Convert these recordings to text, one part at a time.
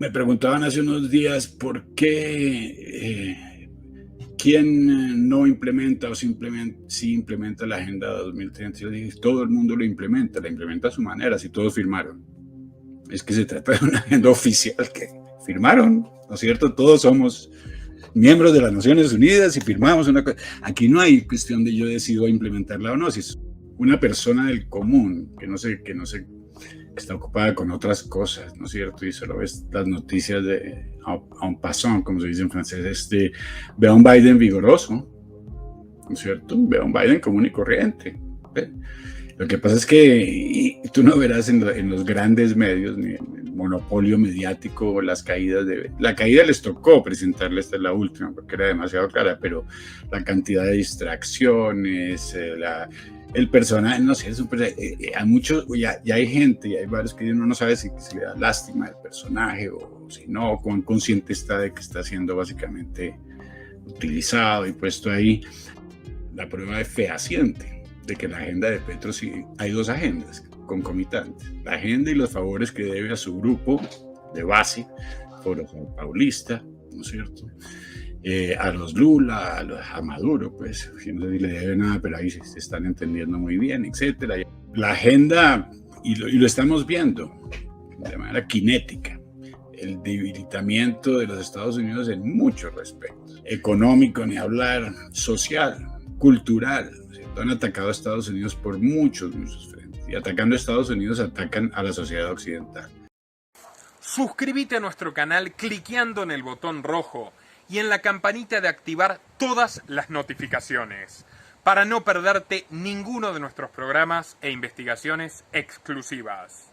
Me preguntaban hace unos días por qué, quién no implementa o simplemente sí implementa la Agenda 2030. Yo dije, todo el mundo lo implementa, la implementa a su manera, si todos firmaron. Es que se trata de una agenda oficial que firmaron, ¿no es cierto? Todos somos miembros de las Naciones Unidas y firmamos una cosa. Aquí no hay cuestión de yo decido implementarla o no, si es una persona del común que no sé, que está ocupada con otras cosas, ¿no es cierto? Y solo ves las noticias de en passant, como se dice en francés, ve a un Biden vigoroso, ¿no es cierto? Ve a un Biden común y corriente. ¿Ve? Lo que pasa es que tú no verás en los grandes medios, ni en el monopolio mediático, las caídas la caída les tocó presentarla, esta es la última, porque era demasiado clara, pero la cantidad de distracciones, el personaje, no sé, hay muchos, ya hay gente, ya hay varios que uno no sabe si se le da lástima del personaje o si no, cuán consciente está de que está siendo básicamente utilizado y puesto ahí. La prueba es fehaciente de que la agenda de Petro, sí, hay dos agendas concomitantes, la agenda y los favores que debe a su grupo de base, Foro Sao Paulista, ¿no es cierto? A los Lula, a Maduro, pues, que no sé si le debe nada, pero ahí se están entendiendo muy bien, etcétera. La agenda, y lo estamos viendo de manera cinética, el debilitamiento de los Estados Unidos en muchos respectos, económico, ni hablar, social, cultural, ¿cierto? Han atacado a Estados Unidos por muchos frentes, y atacando a Estados Unidos atacan a la sociedad occidental. Suscríbete a nuestro canal cliqueando en el botón rojo y en la campanita de activar todas las notificaciones para no perderte ninguno de nuestros programas e investigaciones exclusivas.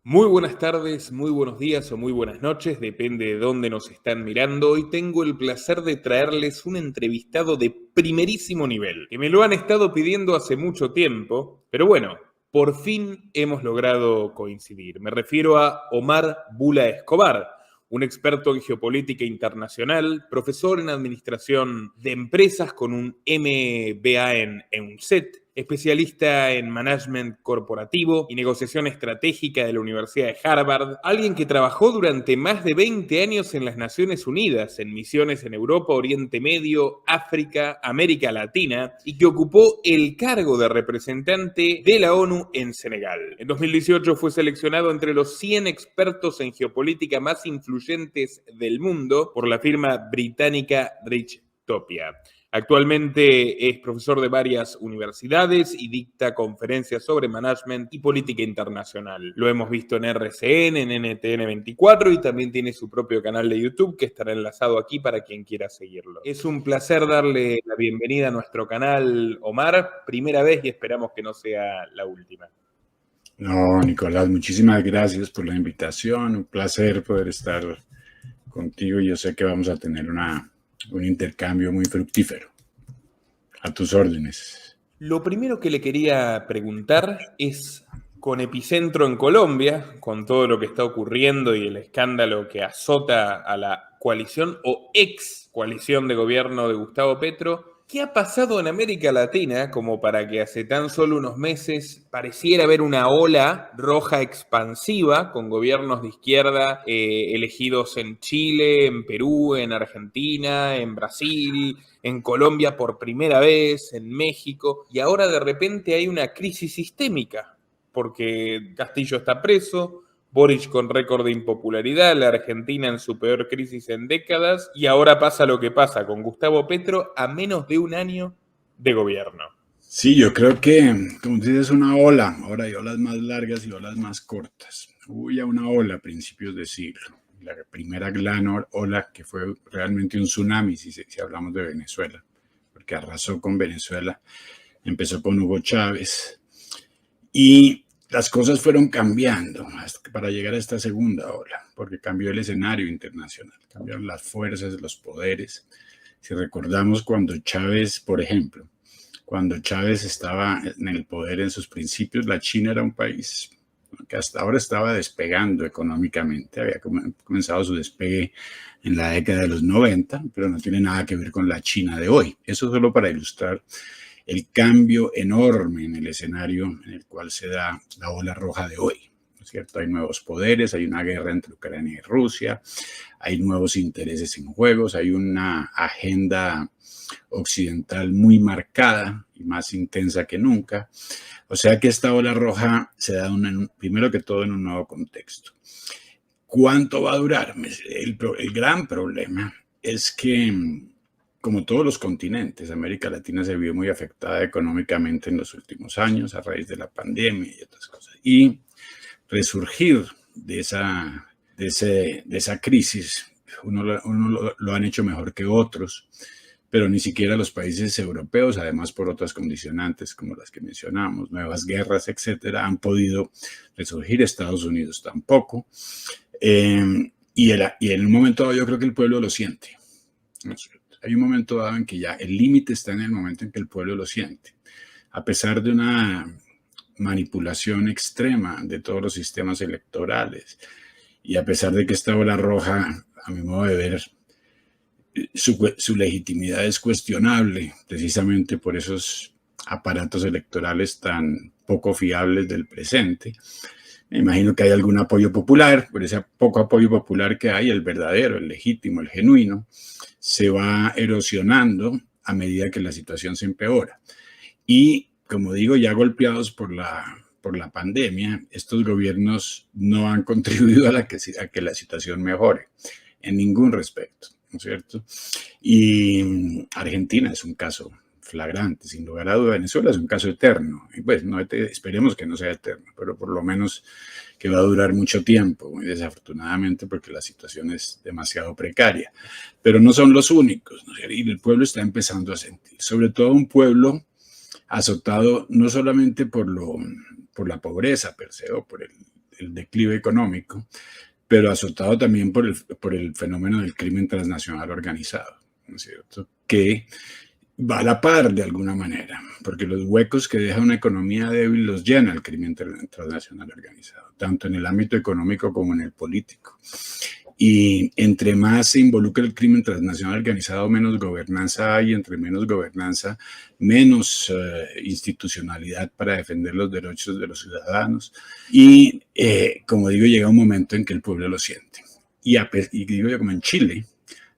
Muy buenas tardes, muy buenos días o muy buenas noches, depende de dónde nos están mirando. Hoy tengo el placer de traerles un entrevistado de primerísimo nivel, que me lo han estado pidiendo hace mucho tiempo, pero bueno, por fin hemos logrado coincidir. Me refiero a Omar Bula Escobar, un experto en geopolítica internacional, profesor en administración de empresas con un MBA en UNCET, especialista en management corporativo y negociación estratégica de la Universidad de Harvard, alguien que trabajó durante más de 20 años en las Naciones Unidas, en misiones en Europa, Oriente Medio, África, América Latina, y que ocupó el cargo de representante de la ONU en Senegal. En 2018 fue seleccionado entre los 100 expertos en geopolítica más influyentes del mundo por la firma británica Richtopia. Actualmente es profesor de varias universidades y dicta conferencias sobre management y política internacional. Lo hemos visto en RCN, en NTN 24 y también tiene su propio canal de YouTube que estará enlazado aquí para quien quiera seguirlo. Es un placer darle la bienvenida a nuestro canal, Omar. Primera vez y esperamos que no sea la última. No, Nicolás, muchísimas gracias por la invitación. Un placer poder estar contigo. Yo sé que vamos a tener un intercambio muy fructífero. A tus órdenes. Lo primero que le quería preguntar es, con epicentro en Colombia, con todo lo que está ocurriendo y el escándalo que azota a la coalición o ex coalición de gobierno de Gustavo Petro, ¿qué ha pasado en América Latina como para que hace tan solo unos meses pareciera haber una ola roja expansiva con gobiernos de izquierda elegidos en Chile, en Perú, en Argentina, en Brasil, en Colombia por primera vez, en México, y ahora de repente hay una crisis sistémica? Porque Castillo está preso, Boric con récord de impopularidad, la Argentina en su peor crisis en décadas, y ahora pasa lo que pasa con Gustavo Petro a menos de un año de gobierno. Sí, yo creo que, como dices, una ola. Ahora hay olas más largas y olas más cortas. Hubo ya una ola a principios de siglo. La primera gran ola que fue realmente un tsunami, si hablamos de Venezuela, porque arrasó con Venezuela. Empezó con Hugo Chávez. Y las cosas fueron cambiando para llegar a esta segunda ola, porque cambió el escenario internacional, cambiaron las fuerzas, los poderes. Si recordamos cuando Chávez, por ejemplo, cuando Chávez estaba en el poder en sus principios, la China era un país que hasta ahora estaba despegando económicamente, había comenzado su despegue en la década de los 90, pero no tiene nada que ver con la China de hoy. Eso solo para ilustrar el cambio enorme en el escenario en el cual se da la ola roja de hoy. ¿cierto? Hay nuevos poderes, hay una guerra entre Ucrania y Rusia, hay nuevos intereses en juegos, hay una agenda occidental muy marcada y más intensa que nunca. O sea que esta ola roja se da primero que todo en un nuevo contexto. ¿Cuánto va a durar? El gran problema es que, como todos los continentes, América Latina se vio muy afectada económicamente en los últimos años a raíz de la pandemia y otras cosas. Y resurgir de esa crisis, uno lo han hecho mejor que otros, pero ni siquiera los países europeos, además por otras condicionantes como las que mencionamos, nuevas guerras, etcétera, han podido resurgir. Estados Unidos tampoco. Y en un momento dado yo creo que el pueblo lo siente. Hay un momento dado en que ya el límite está en el momento en que el pueblo lo siente. A pesar de una manipulación extrema de todos los sistemas electorales y a pesar de que esta ola roja, a mi modo de ver, su legitimidad es cuestionable precisamente por esos aparatos electorales tan poco fiables del presente. Me imagino que hay algún apoyo popular, pero ese poco apoyo popular que hay, el verdadero, el legítimo, el genuino, se va erosionando a medida que la situación se empeora. Y, como digo, ya golpeados por la pandemia, estos gobiernos no han contribuido a que la situación mejore en ningún respecto, ¿no es cierto? Y Argentina es un caso flagrante, sin lugar a duda. Venezuela es un caso eterno, y pues esperemos que no sea eterno, pero por lo menos que va a durar mucho tiempo, muy desafortunadamente, porque la situación es demasiado precaria. Pero no son los únicos, ¿no? Y el pueblo está empezando a sentir, sobre todo un pueblo azotado no solamente por la pobreza per se o por el declive económico, pero azotado también por el fenómeno del crimen transnacional organizado, ¿no es cierto? Que va a la par de alguna manera, porque los huecos que deja una economía débil los llena el crimen transnacional organizado, tanto en el ámbito económico como en el político. Y entre más se involucra el crimen transnacional organizado, menos gobernanza hay, entre menos gobernanza, menos institucionalidad para defender los derechos de los ciudadanos. Y, como digo, llega un momento en que el pueblo lo siente. Y digo yo, como en Chile,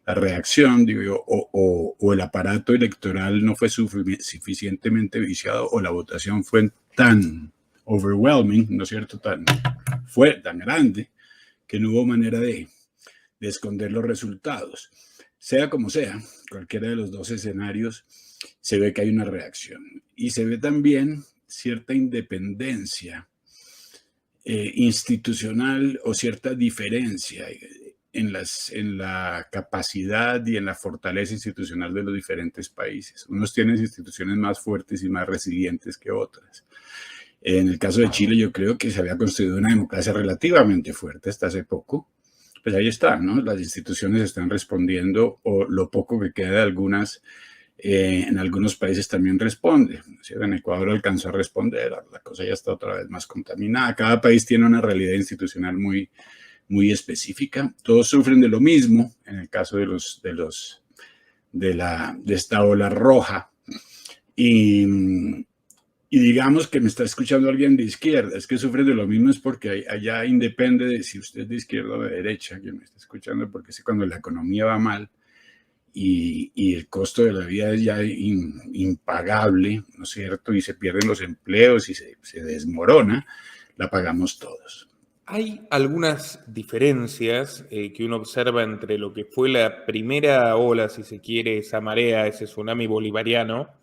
la reacción, digo yo, o el aparato electoral no fue suficientemente viciado, o la votación fue tan overwhelming, ¿no es cierto?, fue tan grande, que no hubo manera de esconder los resultados. Sea como sea, cualquiera de los dos escenarios, se ve que hay una reacción. Y se ve también cierta independencia institucional o cierta diferencia en la capacidad y en la fortaleza institucional de los diferentes países. Unos tienen instituciones más fuertes y más resilientes que otras. En el caso de Chile, yo creo que se había construido una democracia relativamente fuerte hasta hace poco. Pues ahí está, ¿no? Las instituciones están respondiendo, o lo poco que queda de algunas, en algunos países también responde. En Ecuador alcanzó a responder, la cosa ya está otra vez más contaminada. Cada país tiene una realidad institucional muy específica. Todos sufren de lo mismo en el caso de esta ola roja. Y digamos que me está escuchando alguien de izquierda, es que sufre de lo mismo, es porque allá independe de si usted es de izquierda o de derecha, quien me está escuchando, porque es cuando la economía va mal y el costo de la vida es ya impagable, ¿no es cierto? Y se pierden los empleos y se desmorona, la pagamos todos. Hay algunas diferencias que uno observa entre lo que fue la primera ola, si se quiere, esa marea, ese tsunami bolivariano,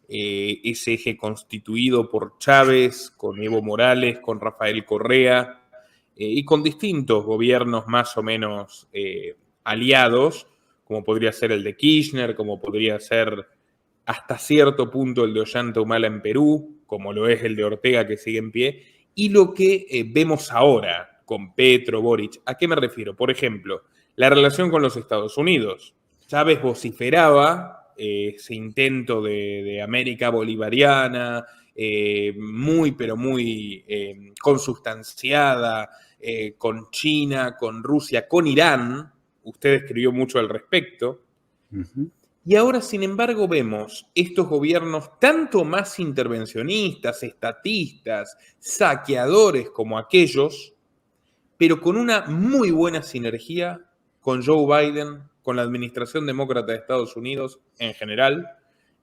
ese eje constituido por Chávez, con Evo Morales, con Rafael Correa y con distintos gobiernos más o menos aliados, como podría ser el de Kirchner, como podría ser hasta cierto punto el de Ollanta Humala en Perú, como lo es el de Ortega que sigue en pie, y lo que vemos ahora con Petro, Boric. ¿A qué me refiero? Por ejemplo, la relación con los Estados Unidos. Chávez vociferaba ese intento de América bolivariana, muy, pero muy consustanciada, con China, con Rusia, con Irán. Usted escribió mucho al respecto. Uh-huh. Y ahora, sin embargo, vemos estos gobiernos tanto más intervencionistas, estatistas, saqueadores como aquellos pero con una muy buena sinergia con Joe Biden, con la administración demócrata de Estados Unidos en general,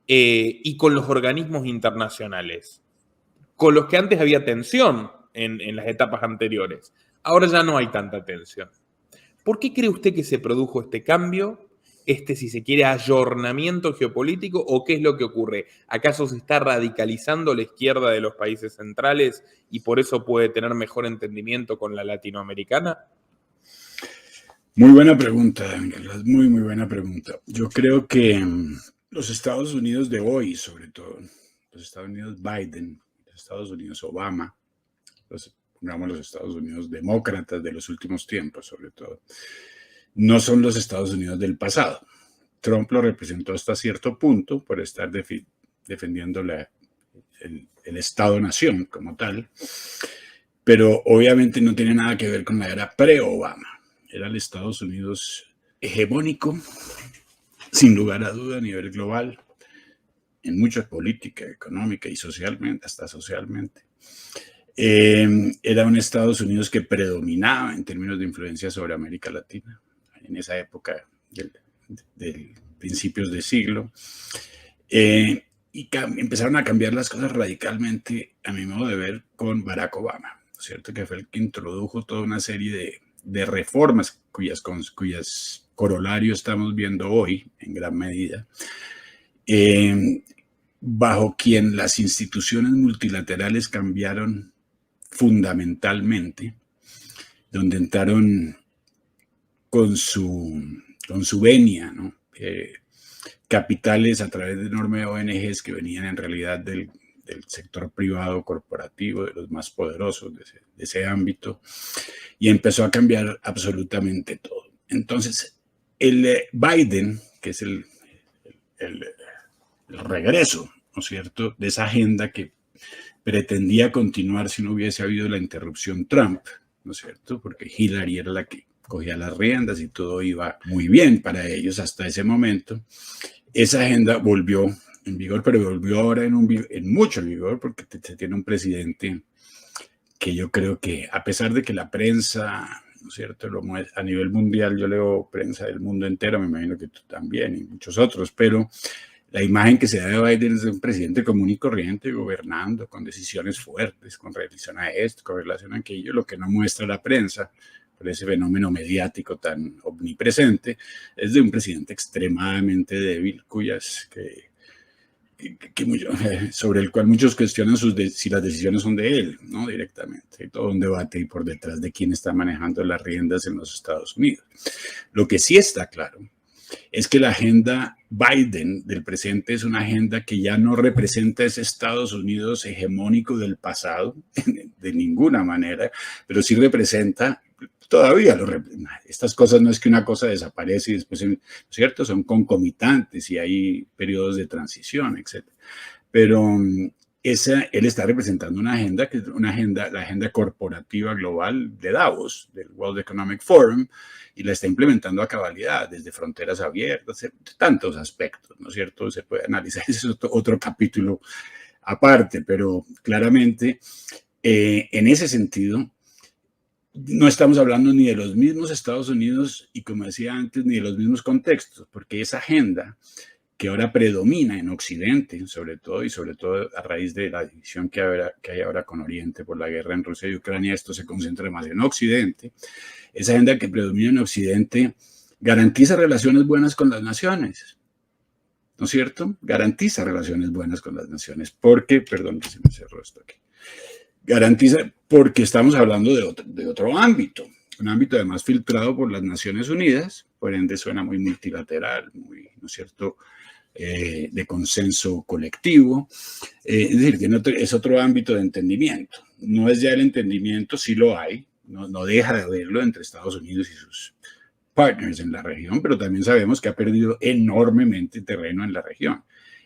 y con los organismos internacionales, con los que antes había tensión en las etapas anteriores. Ahora ya no hay tanta tensión. ¿Por qué cree usted que se produjo este cambio, si se quiere, ayornamiento geopolítico, o qué es lo que ocurre? ¿Acaso se está radicalizando la izquierda de los países centrales y por eso puede tener mejor entendimiento con la latinoamericana? Muy buena pregunta, Daniel, muy buena pregunta. Yo creo que los Estados Unidos de hoy, sobre todo, los Estados Unidos Biden, los Estados Unidos Obama, pongamos los Estados Unidos demócratas de los últimos tiempos, sobre todo, no son los Estados Unidos del pasado. Trump lo representó hasta cierto punto por estar defendiendo el Estado-nación como tal, pero obviamente no tiene nada que ver con la era pre-Obama. Era el Estados Unidos hegemónico, sin lugar a duda, a nivel global, en mucha política, económica y socialmente, hasta socialmente. Era un Estados Unidos que predominaba en términos de influencia sobre América Latina, en esa época del principios de siglo. Y empezaron a cambiar las cosas radicalmente, a mi modo de ver, con Barack Obama, ¿cierto? Que fue el que introdujo toda una serie de reformas cuyas corolarios estamos viendo hoy en gran medida, bajo quien las instituciones multilaterales cambiaron fundamentalmente, donde entraron con su venia, ¿no? Capitales a través de enormes ONGs que venían en realidad del sector privado corporativo, de los más poderosos de ese ámbito, y empezó a cambiar absolutamente todo. Entonces, el Biden, que es el regreso, ¿no es cierto?, de esa agenda que pretendía continuar si no hubiese habido la interrupción Trump, ¿no es cierto?, porque Hillary era la que cogía las riendas y todo iba muy bien para ellos hasta ese momento. Esa agenda volvió en vigor, pero volvió ahora en mucho vigor, porque se tiene un presidente que yo creo que, a pesar de que la prensa, ¿no es cierto?, a nivel mundial, yo leo prensa del mundo entero, me imagino que tú también y muchos otros, pero la imagen que se da de Biden es de un presidente común y corriente gobernando con decisiones fuertes, con relación a esto, con relación a aquello, lo que no muestra la prensa por ese fenómeno mediático tan omnipresente, es de un presidente extremadamente débil, sobre el cual muchos cuestionan si las decisiones son de él, no directamente. Hay todo un debate y por detrás de quién está manejando las riendas en los Estados Unidos. Lo que sí está claro es que la agenda Biden del presente es una agenda que ya no representa ese Estados Unidos hegemónico del pasado, de ninguna manera, pero sí representa todavía estas cosas. No es que una cosa desaparece y después, ¿cierto?, son concomitantes y hay periodos de transición, etc. Pero él está representando una agenda que es la agenda corporativa global de Davos, del World Economic Forum, y la está implementando a cabalidad, desde fronteras abiertas, tantos aspectos, ¿no es cierto? Se puede analizar, ese es otro capítulo aparte, pero claramente en ese sentido no estamos hablando ni de los mismos Estados Unidos y, como decía antes, ni de los mismos contextos, porque esa agenda que ahora predomina en Occidente, sobre todo a raíz de la división que hay ahora con Oriente por la guerra en Rusia y Ucrania, esto se concentra más en Occidente. Esa agenda que predomina en Occidente garantiza relaciones buenas con las naciones, ¿no es cierto? Garantiza relaciones buenas con las naciones, porque, perdón que se me cerró esto aquí, garantiza porque estamos hablando de otro ámbito, un ámbito además filtrado por las Naciones Unidas, por ende suena muy multilateral, muy, ¿no es cierto?, de consenso colectivo, es decir, que es otro ámbito de entendimiento. No es ya el entendimiento, sí lo hay, no deja de haberlo entre Estados Unidos y sus partners en la región, pero también sabemos que ha perdido enormemente terreno en la región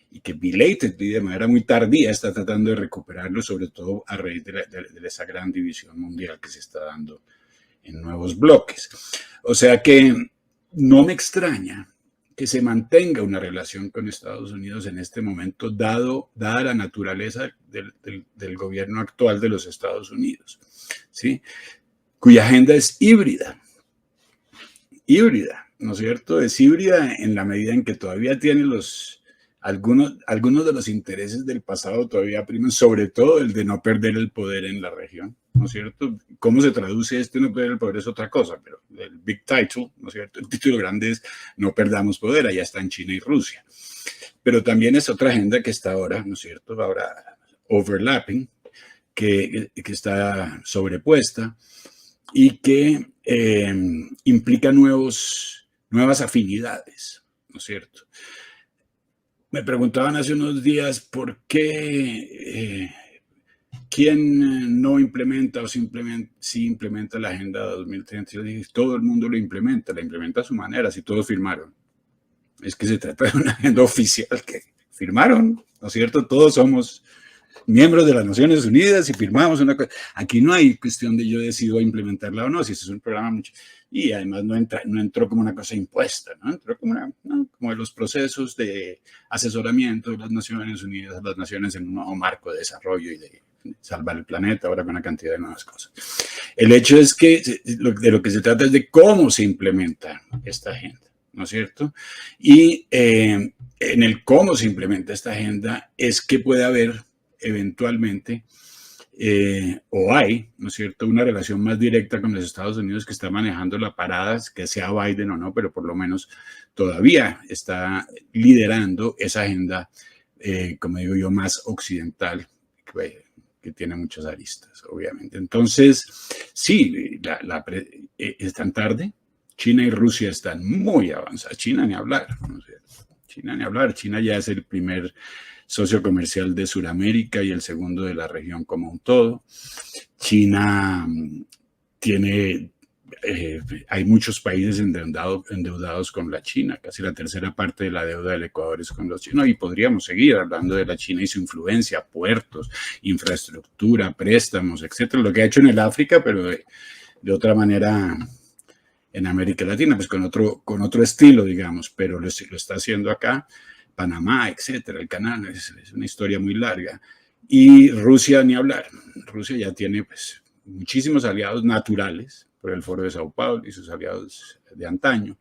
y que belatedly, de manera muy tardía, está tratando de recuperarlo, sobre todo a raíz de esa gran división mundial que se está dando en nuevos bloques. O sea que no me extraña que se mantenga una relación con Estados Unidos en este momento, dada la naturaleza del gobierno actual de los Estados Unidos, ¿sí? cuya agenda es híbrida, ¿no es cierto? Es híbrida en la medida en que todavía tiene algunos de los intereses del pasado todavía priman, sobre todo el de no perder el poder en la región, ¿no es cierto? ¿Cómo se traduce esto? No perder el poder es otra cosa, pero el big title, ¿no es cierto? El título grande es no perdamos poder, allá están China y Rusia. Pero también es otra agenda que está ahora, ¿no es cierto? Ahora overlapping, que está sobrepuesta y que implica nuevas afinidades, ¿no es cierto? Me preguntaban hace unos días por qué quién no implementa o simplemente sí implementa la Agenda 2030. Yo dije, todo el mundo la implementa a su manera, si todos firmaron. Es que se trata de una agenda oficial que firmaron, ¿no es cierto? Todos somos miembros de las Naciones Unidas y firmamos una cosa. Aquí no hay cuestión de yo decido implementarla o no, si es un programa mucho. Y además no entró como una cosa impuesta, ¿no? Entró como de los procesos de asesoramiento de las Naciones Unidas, las naciones en un nuevo marco de desarrollo y de salvar el planeta, ahora con una cantidad de nuevas cosas. El hecho es que de lo que se trata es de cómo se implementa esta agenda, ¿no es cierto? Y en el cómo se implementa esta agenda es que puede haber eventualmente o hay, ¿no es cierto?, una relación más directa con los Estados Unidos, que está manejando la parada, que sea Biden o no, pero por lo menos todavía está liderando esa agenda, como digo yo, más occidental, que tiene muchas aristas, obviamente. Entonces, sí, están tarde. China y Rusia están muy avanzadas. China ni hablar, ¿no es cierto? China ni hablar. China ya es el primer socio comercial de Sudamérica y el segundo de la región como un todo. China tiene, hay muchos países endeudados con la China, casi la tercera parte de la deuda del Ecuador es con los chinos, y podríamos seguir hablando de la China y su influencia, puertos, infraestructura, préstamos, etcétera, lo que ha hecho en el África, pero de otra manera en América Latina, pues con otro estilo, digamos, pero lo está haciendo acá. Panamá, etcétera, el canal, es una historia muy larga. Y Rusia, ni hablar. Rusia ya tiene pues muchísimos aliados naturales por el Foro de Sao Paulo y sus aliados de antaño.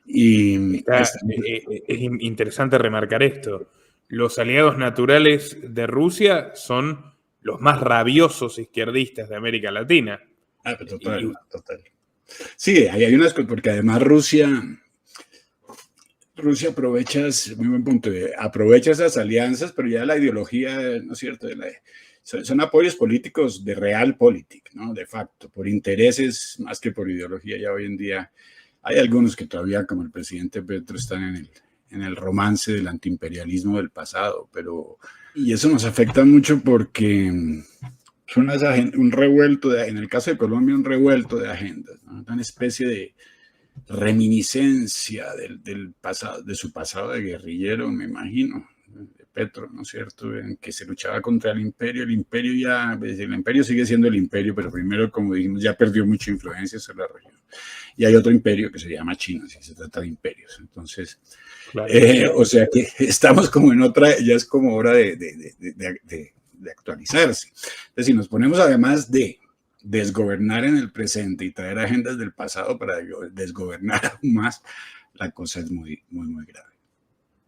Y es interesante remarcar esto. Los aliados naturales de Rusia son los más rabiosos izquierdistas de América Latina. Total. Sí, hay unas cosas, porque además Rusia aprovecha, muy buen punto, aprovecha esas alianzas, pero ya la ideología, ¿no es cierto? Son apoyos políticos de realpolitik, ¿no? De facto, por intereses más que por ideología. Ya hoy en día hay algunos que todavía, como el presidente Petro, están en el romance del antiimperialismo del pasado, y eso nos afecta mucho porque son un revuelto, en el caso de Colombia, un revuelto de agendas, ¿no? Una especie de reminiscencia del pasado, de su pasado de guerrillero, me imagino, de Petro, ¿no es cierto?, en que se luchaba contra el imperio el imperio sigue siendo el imperio, pero primero, como dijimos, ya perdió mucha influencia sobre la región. Y hay otro imperio que se llama China, si se trata de imperios. Entonces, claro. O sea que estamos como en otra, ya es como hora de actualizarse. Entonces, si nos ponemos además de desgobernar en el presente y traer agendas del pasado para desgobernar aún más, la cosa es muy, muy, muy grave.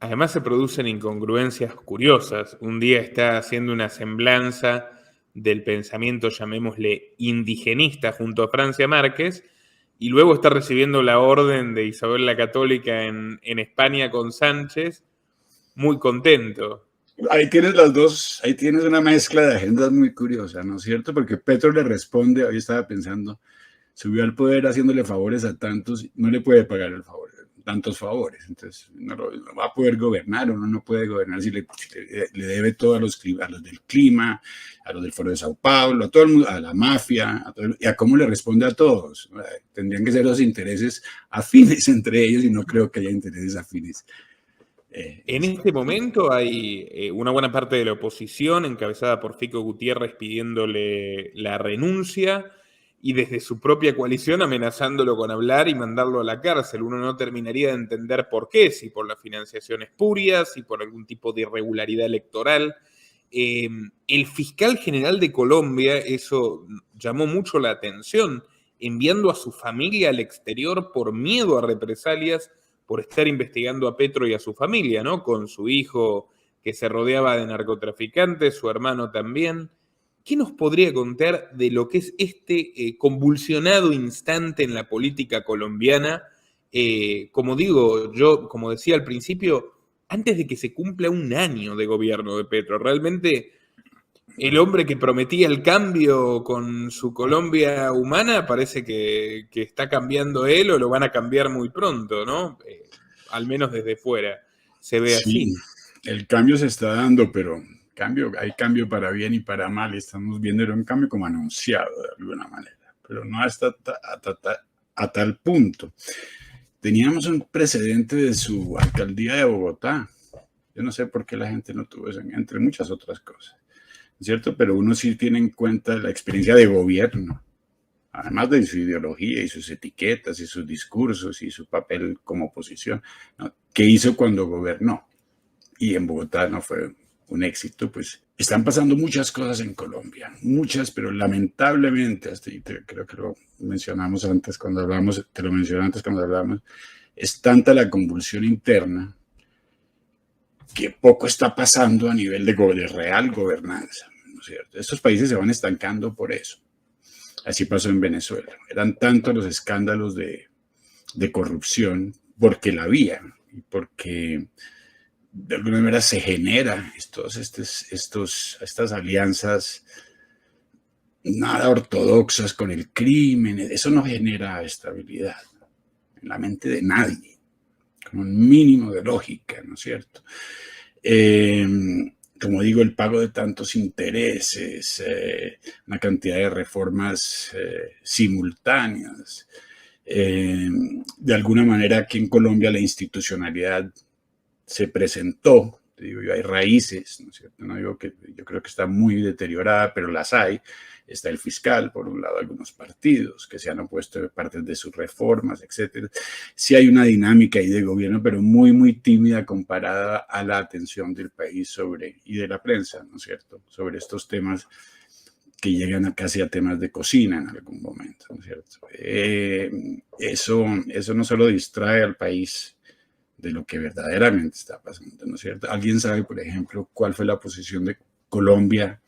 Además se producen incongruencias curiosas. Un día está haciendo una semblanza del pensamiento, llamémosle, indigenista junto a Francia Márquez, y luego está recibiendo la orden de Isabel la Católica en España con Sánchez, muy contento. Ahí tienes las dos, ahí tienes una mezcla de agendas muy curiosa, ¿no es cierto? Porque Petro le responde, hoy estaba pensando, subió al poder haciéndole favores a tantos, no le puede pagar tantos favores, entonces no va a poder gobernar, uno no puede gobernar si le debe todo a los del clima, a los del Foro de Sao Paulo, a todo el mundo, a la mafia, y a cómo le responde a todos. Tendrían que ser los intereses afines entre ellos y no creo que haya intereses afines. En este momento hay una buena parte de la oposición encabezada por Fico Gutiérrez pidiéndole la renuncia y desde su propia coalición amenazándolo con hablar y mandarlo a la cárcel. Uno no terminaría de entender por qué, si por la financiación espuria, si por algún tipo de irregularidad electoral. El fiscal general de Colombia, eso llamó mucho la atención, enviando a su familia al exterior por miedo a represalias por estar investigando a Petro y a su familia, ¿no? Con su hijo que se rodeaba de narcotraficantes, su hermano también. ¿Qué nos podría contar de lo que es este convulsionado instante en la política colombiana? Como digo, yo, como decía al principio, antes de que se cumpla un año de gobierno de Petro, realmente el hombre que prometía el cambio con su Colombia humana parece que está cambiando él o lo van a cambiar muy pronto, ¿no? Al menos desde fuera se ve Sí, así. el cambio se está dando, pero hay cambio para bien y para mal. Estamos viendo un cambio como anunciado de alguna manera, pero no hasta a tal punto. Teníamos un precedente de su alcaldía de Bogotá. Yo no sé por qué la gente no tuvo eso, entre muchas otras cosas, ¿cierto? Pero uno sí tiene en cuenta la experiencia de gobierno, además de su ideología y sus etiquetas y sus discursos y su papel como oposición, ¿no? ¿Qué hizo cuando gobernó? Y en Bogotá no fue un éxito, pues están pasando muchas cosas en Colombia, muchas, pero lamentablemente, creo que lo mencionamos antes cuando hablamos, te lo mencioné antes cuando hablamos, es tanta la convulsión interna que poco está pasando a nivel de real gobernanza, ¿no es cierto? Estos países se van estancando por eso. Así pasó en Venezuela. Eran tantos los escándalos de corrupción porque la había y porque de alguna manera se generan estas alianzas nada ortodoxas con el crimen. Eso no genera estabilidad en la mente de nadie, con un mínimo de lógica, ¿no es cierto? Como digo, el pago de tantos intereses, una cantidad de reformas simultáneas. De alguna manera aquí en Colombia la institucionalidad se presentó, te digo yo, hay raíces, ¿no es cierto? No digo que yo creo que está muy deteriorada, pero las hay. Está el fiscal, por un lado, algunos partidos que se han opuesto de partes de sus reformas, etcétera. Sí hay una dinámica ahí de gobierno, pero muy, muy tímida comparada a la atención del país y de la prensa, ¿no es cierto?, sobre estos temas que llegan casi a temas de cocina en algún momento, ¿no es cierto? Eso no solo distrae al país de lo que verdaderamente está pasando, ¿no es cierto? ¿Alguien sabe, por ejemplo, cuál fue la posición de Colombia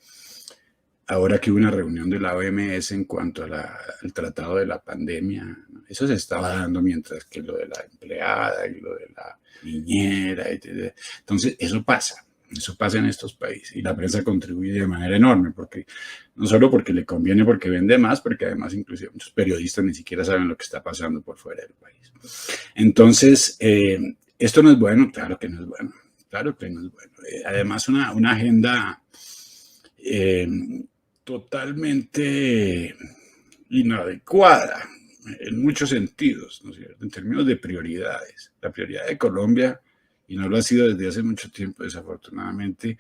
ahora que hubo una reunión de la OMS en cuanto al tratado de la pandemia? Eso se estaba dando mientras que lo de la empleada y lo de la niñera. Entonces, eso pasa en estos países y la prensa contribuye de manera enorme, porque no solo porque le conviene, porque vende más, porque además inclusive muchos periodistas ni siquiera saben lo que está pasando por fuera del país. Entonces, esto no es bueno, claro que no es bueno, claro que no es bueno. Además, una agenda totalmente inadecuada en muchos sentidos, ¿no es cierto?, en términos de prioridades. La prioridad de Colombia, y no lo ha sido desde hace mucho tiempo, desafortunadamente,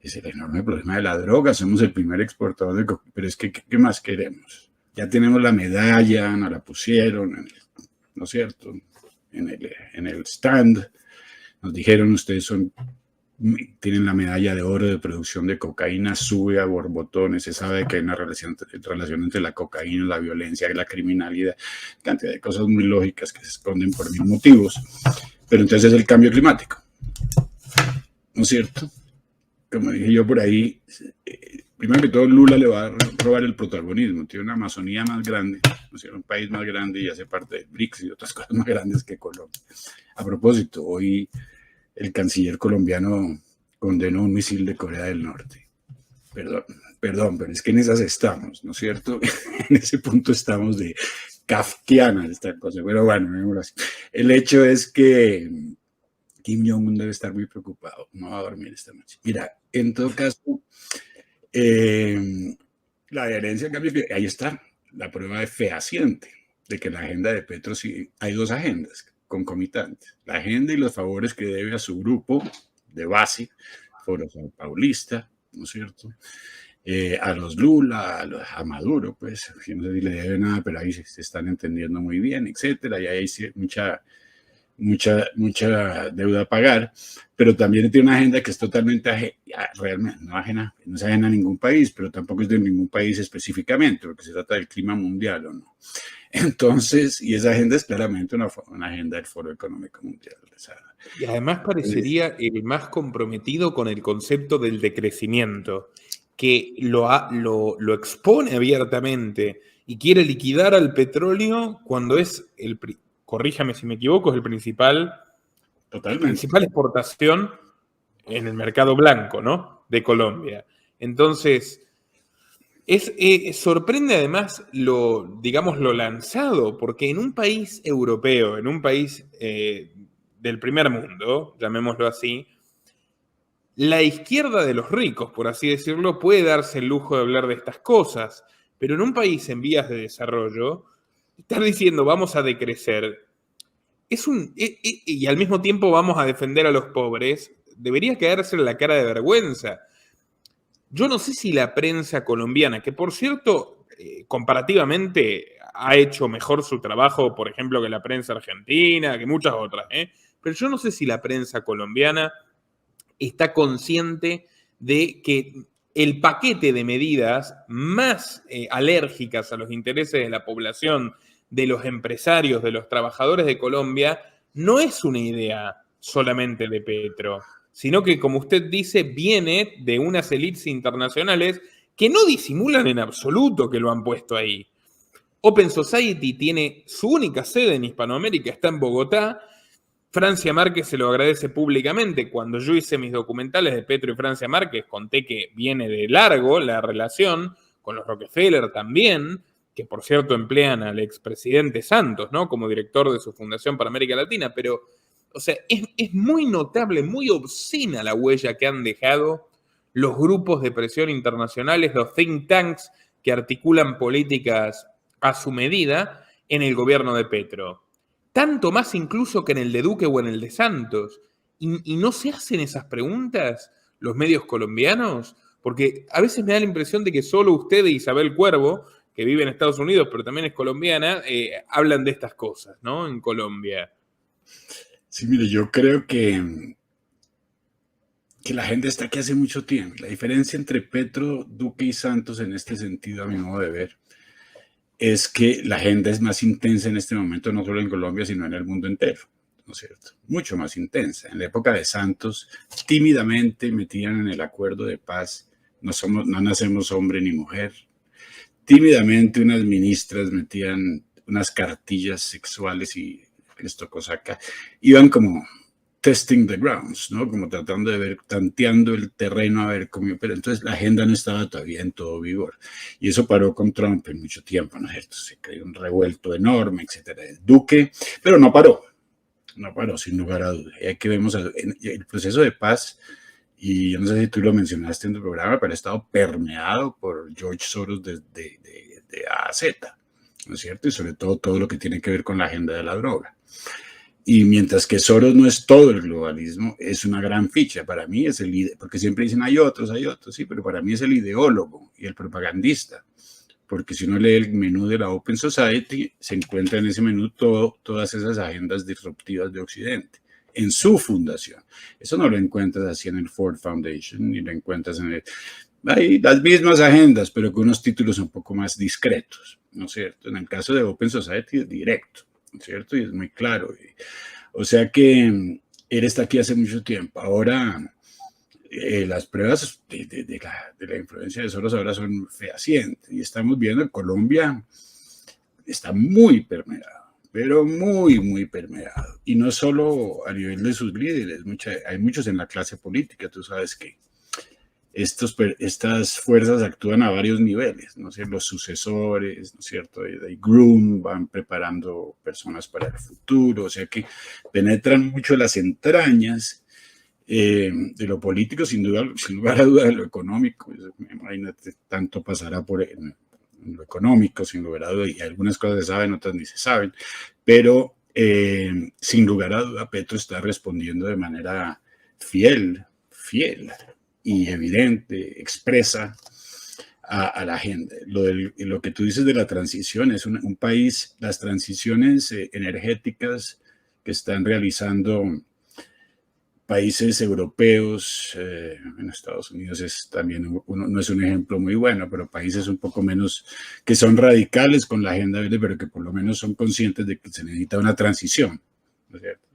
es el enorme problema de la droga. Somos el primer exportador de cocaína, pero es que, ¿qué más queremos? Ya tenemos la medalla, nos la pusieron, ¿no es cierto?, en el stand. Nos dijeron, ustedes tienen la medalla de oro de producción de cocaína, sube a borbotones. Se sabe que hay una relación entre la cocaína, la violencia y la criminalidad, cantidad de cosas muy lógicas que se esconden por mil motivos. Pero entonces es el cambio climático, ¿no es cierto? Como dije yo por ahí, primero que todo Lula le va a robar el protagonismo. Tiene una Amazonía más grande, ¿no es cierto?, un país más grande y hace parte de BRICS y otras cosas más grandes que Colombia. A propósito, hoy el canciller colombiano condenó un misil de Corea del Norte. Perdón, pero es que en esas estamos, ¿no es cierto? En ese punto estamos de kafkiana esta cosa. Pero bueno, el hecho es que Kim Jong-un debe estar muy preocupado. No va a dormir esta noche. Mira, en todo caso, la adherencia al cambio, ahí está la prueba fehaciente de que la agenda de Petro, sí, hay dos agendas concomitantes: la agenda y los favores que debe a su grupo de base, Foro Sao Paulista, ¿no es cierto?, a los Lula, a Maduro, pues, no sé si le debe nada, pero ahí se están entendiendo muy bien, etcétera, y ahí hay mucha deuda a pagar, pero también tiene una agenda que es totalmente realmente no ajena, no es ajena a ningún país, pero tampoco es de ningún país específicamente, porque se trata del clima mundial o no. Entonces, y esa agenda es claramente una agenda del Foro Económico Mundial. Y además parecería el más comprometido con el concepto del decrecimiento, que lo expone abiertamente y quiere liquidar al petróleo cuando es corríjame si me equivoco, es la principal exportación en el mercado blanco, ¿no? De Colombia. Entonces, sorprende además digamos, lo lanzado, porque en un país europeo, en un país del primer mundo, llamémoslo así, la izquierda de los ricos, por así decirlo, puede darse el lujo de hablar de estas cosas, pero en un país en vías de desarrollo, estar diciendo vamos a decrecer y al mismo tiempo vamos a defender a los pobres, debería caerse en la cara de vergüenza. Yo no sé si la prensa colombiana, que por cierto, comparativamente ha hecho mejor su trabajo, por ejemplo, que la prensa argentina, que muchas otras, pero yo no sé si la prensa colombiana está consciente de que el paquete de medidas más alérgicas a los intereses de la población, de los empresarios, de los trabajadores de Colombia, no es una idea solamente de Petro, sino que, como usted dice, viene de unas élites internacionales que no disimulan en absoluto que lo han puesto ahí. Open Society tiene su única sede en Hispanoamérica, está en Bogotá. Francia Márquez se lo agradece públicamente. Cuando yo hice mis documentales de Petro y Francia Márquez, conté que viene de largo la relación con los Rockefeller también, que por cierto emplean al expresidente Santos, ¿no? Como director de su Fundación para América Latina, pero, o sea, es muy notable, muy obscena la huella que han dejado los grupos de presión internacionales, los think tanks que articulan políticas a su medida en el gobierno de Petro. Tanto más incluso que en el de Duque o en el de Santos. ¿Y no se hacen esas preguntas los medios colombianos? Porque a veces me da la impresión de que solo usted e Isabel Cuervo, que vive en Estados Unidos, pero también es colombiana, hablan de estas cosas, ¿no? En Colombia. Sí, mire, yo creo que la gente está aquí hace mucho tiempo. La diferencia entre Petro, Duque y Santos en este sentido, a mi modo de ver, es que la agenda es más intensa en este momento, no solo en Colombia, sino en el mundo entero, ¿no es cierto? Mucho más intensa. En la época de Santos, tímidamente metían en el acuerdo de paz, no nacemos hombre ni mujer. Tímidamente unas ministras metían unas cartillas sexuales y les tocó sacar. Iban como testing the grounds, ¿no? Como tratando de ver, tanteando el terreno a ver cómo, pero entonces la agenda no estaba todavía en todo vigor. Y eso paró con Trump en mucho tiempo, ¿no es cierto? Se creó un revuelto enorme, etcétera. Duque, pero no paró, sin lugar a dudas. Y aquí vemos el proceso de paz, y yo no sé si tú lo mencionaste en tu programa, pero ha estado permeado por George Soros de A a Z, ¿no es cierto? Y sobre todo lo que tiene que ver con la agenda de la droga. Y mientras que Soros no es todo el globalismo, es una gran ficha. Para mí es el líder, porque siempre dicen hay otros, sí, pero para mí es el ideólogo y el propagandista. Porque si uno lee el menú de la Open Society, se encuentra en ese menú todas esas agendas disruptivas de Occidente, en su fundación. Eso no lo encuentras así en el Ford Foundation, ni lo encuentras hay las mismas agendas, pero con unos títulos un poco más discretos, ¿no es cierto? En el caso de Open Society es directo, ¿no es cierto? Y es muy claro. O sea que él está aquí hace mucho tiempo. Ahora, las pruebas de la influencia de Soros ahora son fehacientes. Y estamos viendo que Colombia está muy permeado, pero muy, muy permeado. Y no solo a nivel de sus líderes, hay muchos en la clase política, tú sabes que estas fuerzas actúan a varios niveles, ¿no sé? Los sucesores, ¿no es cierto? De groom van preparando personas para el futuro, o sea que penetran mucho las entrañas de lo político, sin lugar a dudas de lo económico. Imagínate, tanto pasará por lo económico, sin lugar a dudas, y algunas cosas se saben, otras ni se saben, pero sin lugar a duda Petro está respondiendo de manera fiel y evidente, expresa a la agenda. Lo que tú dices de la transición es un país, las transiciones energéticas que están realizando países europeos. En Estados Unidos no es un ejemplo muy bueno, pero países un poco menos, que son radicales con la agenda verde, pero que por lo menos son conscientes de que se necesita una transición, ¿no es cierto?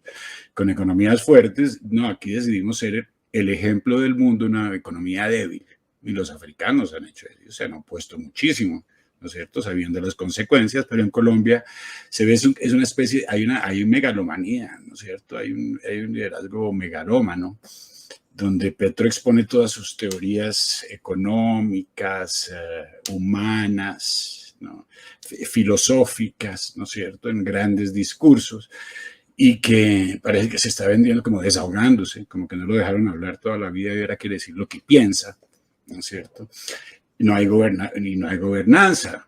Con economías fuertes. No, aquí decidimos ser el ejemplo del mundo, una economía débil, y los africanos han hecho eso, se han opuesto muchísimo, ¿no es cierto?, sabiendo las consecuencias. Pero en Colombia se ve, es una especie, hay megalomanía, ¿no es cierto?, hay un liderazgo megalómano, donde Petro expone todas sus teorías económicas, humanas, ¿no?, filosóficas, ¿no es cierto?, en grandes discursos, y que parece que se está vendiendo como desahogándose, como que no lo dejaron hablar toda la vida y ahora quiere decir lo que piensa, ¿no es cierto? No hay gobernanza,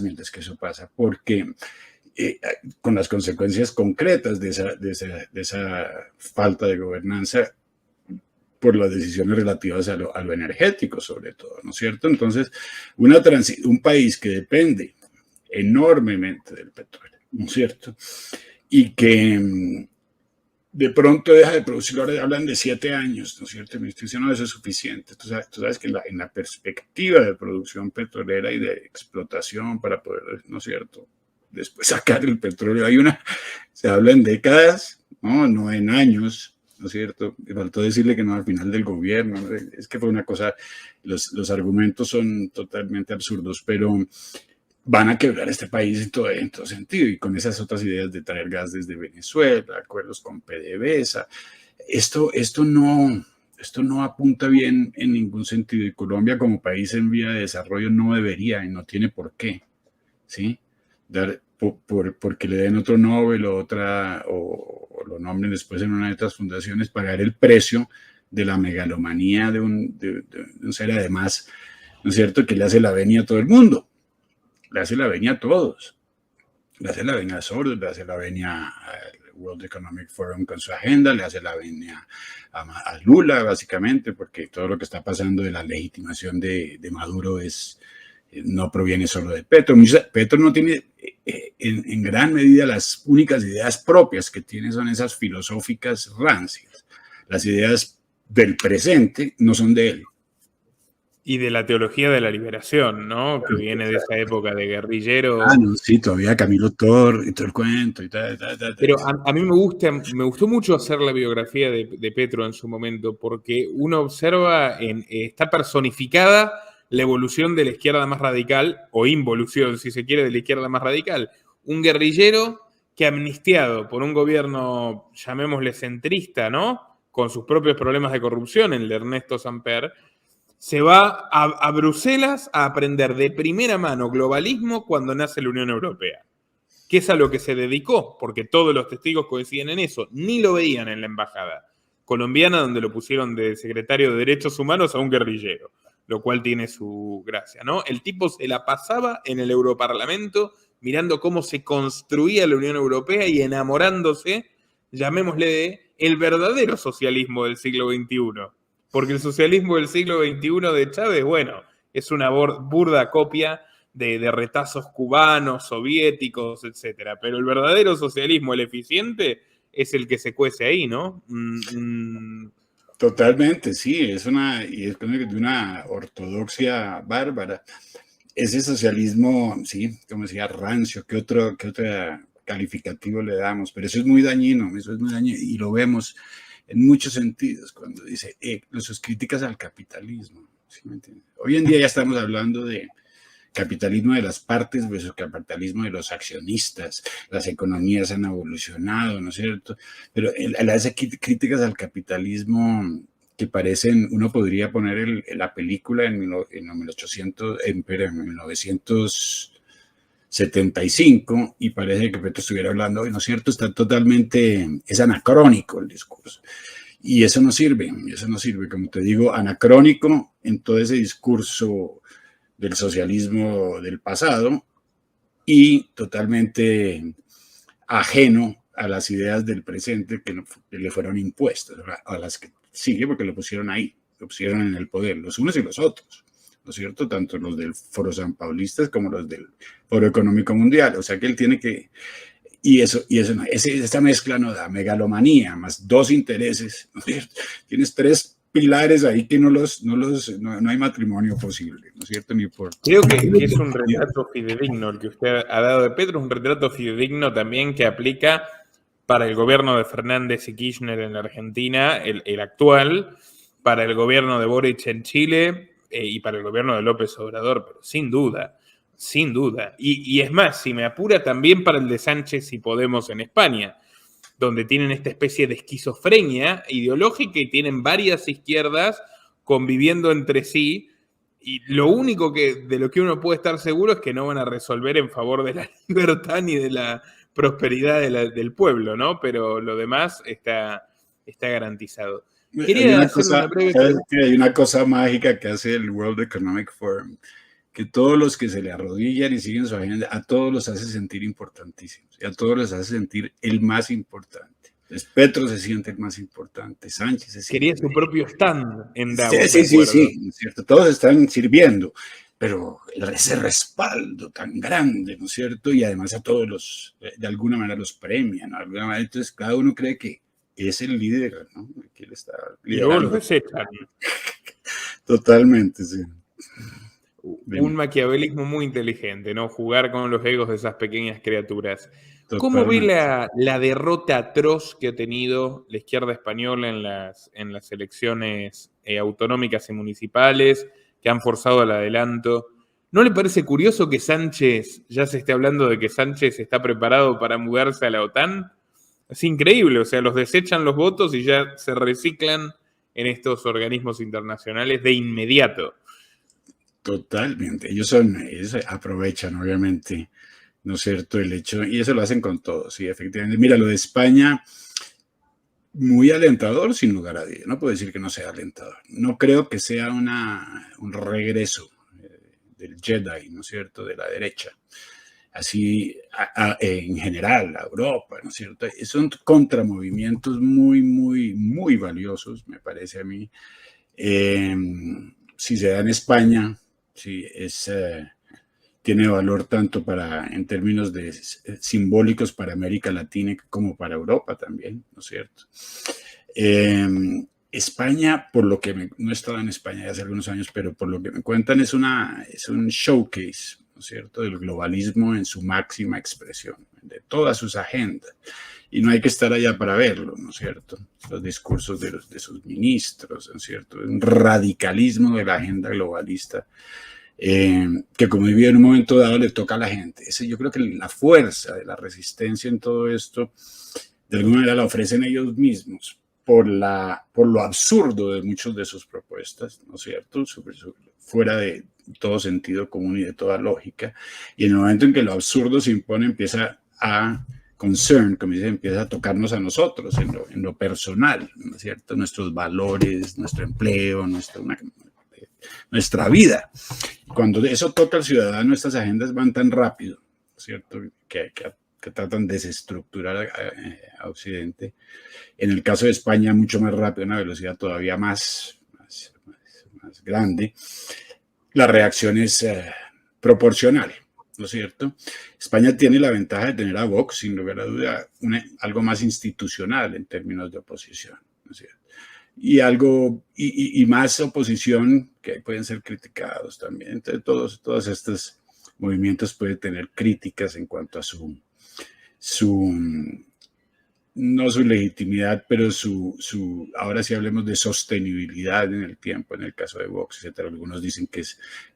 mientras que eso pasa, porque con las consecuencias concretas de esa falta de gobernanza por las decisiones relativas a lo energético, sobre todo, ¿no es cierto? Entonces, un país que depende enormemente del petróleo, ¿no es cierto?, y que de pronto deja de producir, ahora hablan de 7 años, ¿no es cierto? Me estoy diciendo, eso es suficiente. Tú sabes que en la perspectiva de producción petrolera y de explotación para poder, ¿no es cierto?, después sacar el petróleo, se habla en décadas, no en años, ¿no es cierto? Me faltó decirle que no al final del gobierno, ¿no? Es que fue una cosa, los argumentos son totalmente absurdos, pero van a quebrar este país en todo sentido, y con esas otras ideas de traer gas desde Venezuela, acuerdos con PDVSA. Esto no apunta bien en ningún sentido, y Colombia como país en vía de desarrollo no debería y no tiene por qué, ¿sí?, porque le den otro Nobel o lo nombren después en una de estas fundaciones, pagar el precio de la megalomanía de un ser, además, ¿no es cierto?, que le hace la venia a todo el mundo. Le hace la venia a todos. Le hace la venia a Soros, le hace la venia al World Economic Forum con su agenda, le hace la venia a Lula, básicamente, porque todo lo que está pasando de la legitimación de Maduro no proviene solo de Petro. Petro no tiene, en gran medida, las únicas ideas propias que tiene son esas filosóficas rancias. Las ideas del presente no son de él. Y de la teología de la liberación, ¿no? Que viene de esa época de guerrillero. No, sí, todavía Camilo Tor y todo el cuento y tal. Pero a mí me gustó mucho hacer la biografía de Petro en su momento, porque uno observa, está personificada la evolución de la izquierda más radical, o involución, si se quiere, de la izquierda más radical. Un guerrillero que, amnistiado por un gobierno, llamémosle centrista, ¿no?, con sus propios problemas de corrupción, el de Ernesto Samper, se va a Bruselas a aprender de primera mano globalismo cuando nace la Unión Europea, que es a lo que se dedicó, porque todos los testigos coinciden en eso. Ni lo veían en la embajada colombiana, donde lo pusieron de secretario de Derechos Humanos a un guerrillero, lo cual tiene su gracia, ¿no? El tipo se la pasaba en el Europarlamento mirando cómo se construía la Unión Europea y enamorándose, llamémosle, de el verdadero socialismo del siglo XXI. Porque el socialismo del siglo XXI de Chávez, bueno, es una burda copia de retazos cubanos, soviéticos, etc. Pero el verdadero socialismo, el eficiente, es el que se cuece ahí, ¿no? Totalmente, sí, es de una ortodoxia bárbara. Ese socialismo, sí, como decía, rancio, ¿qué otro calificativo le damos? Pero eso es muy dañino, y lo vemos en muchos sentidos cuando dice sus críticas al capitalismo, ¿sí me entiendes? Hoy en día ya estamos hablando de capitalismo de las partes versus capitalismo de los accionistas. Las economías han evolucionado, ¿no es cierto? Pero las críticas al capitalismo que parecen, uno podría poner la película en 1975 y parece que Petro estuviera hablando, ¿no es cierto? Es anacrónico el discurso. Y eso no sirve, como te digo, anacrónico en todo ese discurso del socialismo del pasado y totalmente ajeno a las ideas del presente que le fueron impuestas, a las que sigue porque lo pusieron ahí, lo pusieron en el poder, los unos y los otros, ¿no es cierto? Tanto los del Foro San Paulistas como los del Foro Económico Mundial. O sea que él tiene que... Y eso no, esta mezcla no da megalomanía, más dos intereses, ¿no es cierto? Tienes tres pilares ahí que no hay matrimonio posible, ¿no es cierto? Ni por... Creo que es un retrato fidedigno el que usted ha dado de Petro, es un retrato fidedigno también que aplica para el gobierno de Fernández y Kirchner en la Argentina, el actual, para el gobierno de Boric en Chile y para el gobierno de López Obrador, pero sin duda. Sin duda. Y es más, si me apura, también para el de Sánchez y Podemos en España, donde tienen esta especie de esquizofrenia ideológica y tienen varias izquierdas conviviendo entre sí. Y lo único de lo que uno puede estar seguro es que no van a resolver en favor de la libertad ni de la prosperidad del pueblo, ¿no? Pero lo demás está garantizado. Quería hacerle una breve pregunta. Hay una cosa mágica que hace el World Economic Forum, que todos los que se le arrodillan y siguen su agenda, a todos los hace sentir importantísimos, y a todos los hace sentir el más importante. Entonces, Petro se siente el más importante, Sánchez se siente... Quería su propio stand en Davos. Sí, ¿no es cierto? Todos están sirviendo, pero ese respaldo tan grande, ¿no es cierto? Y además a todos los, de alguna manera los premian, ¿no? De alguna manera, entonces cada uno cree que es el líder, ¿no? Que él está liderando. Y luego los desechan. Totalmente, sí. Un maquiavelismo muy inteligente, ¿no? Jugar con los egos de esas pequeñas criaturas. ¿Cómo ve la derrota atroz que ha tenido la izquierda española en las elecciones autonómicas y municipales, que han forzado al adelanto? ¿No le parece curioso que Sánchez, ya se esté hablando de que Sánchez está preparado para mudarse a la OTAN? Es increíble, o sea, los desechan los votos y ya se reciclan en estos organismos internacionales de inmediato. Totalmente, ellos aprovechan obviamente, ¿no es cierto?, el hecho, y eso lo hacen con todo, sí, efectivamente. Mira, lo de España, muy alentador sin lugar a dudas, no puedo decir que no sea alentador, no creo que sea un regreso del Jedi, ¿no es cierto?, de la derecha, así en general, a Europa, ¿no es cierto?, son contramovimientos muy, muy, muy valiosos, me parece a mí. Si se da en España, sí, tiene valor tanto en términos de simbólicos para América Latina como para Europa también, ¿no es cierto? España, por lo que no he estado en España ya hace algunos años, pero por lo que me cuentan es un showcase, ¿no es cierto?, del globalismo en su máxima expresión, de todas sus agendas. Y no hay que estar allá para verlo, ¿no es cierto? Los discursos de sus ministros, ¿no es cierto? Un radicalismo de la agenda globalista que, como viví en un momento dado, le toca a la gente. Yo creo que la fuerza de la resistencia en todo esto, de alguna manera la ofrecen ellos mismos por lo absurdo de muchas de sus propuestas, ¿no es cierto? Fuera de todo sentido común y de toda lógica. Y en el momento en que lo absurdo se impone, empieza a como dice, empieza a tocarnos a nosotros en lo personal, ¿no es cierto? Nuestros valores, nuestro empleo, nuestra vida. Cuando eso toca al ciudadano, estas agendas van tan rápido, ¿no es cierto?, que tratan de desestructurar a Occidente. En el caso de España, mucho más rápido, una velocidad todavía más grande. La reacción es proporcional, ¿no es cierto? España tiene la ventaja de tener a Vox, sin lugar a duda, algo más institucional en términos de oposición, ¿no es cierto? Y más oposición que pueden ser criticados también. Entonces, todos estos movimientos pueden tener críticas en cuanto a no su legitimidad, pero ahora sí hablemos de sostenibilidad en el tiempo, en el caso de Vox, etc. Algunos dicen que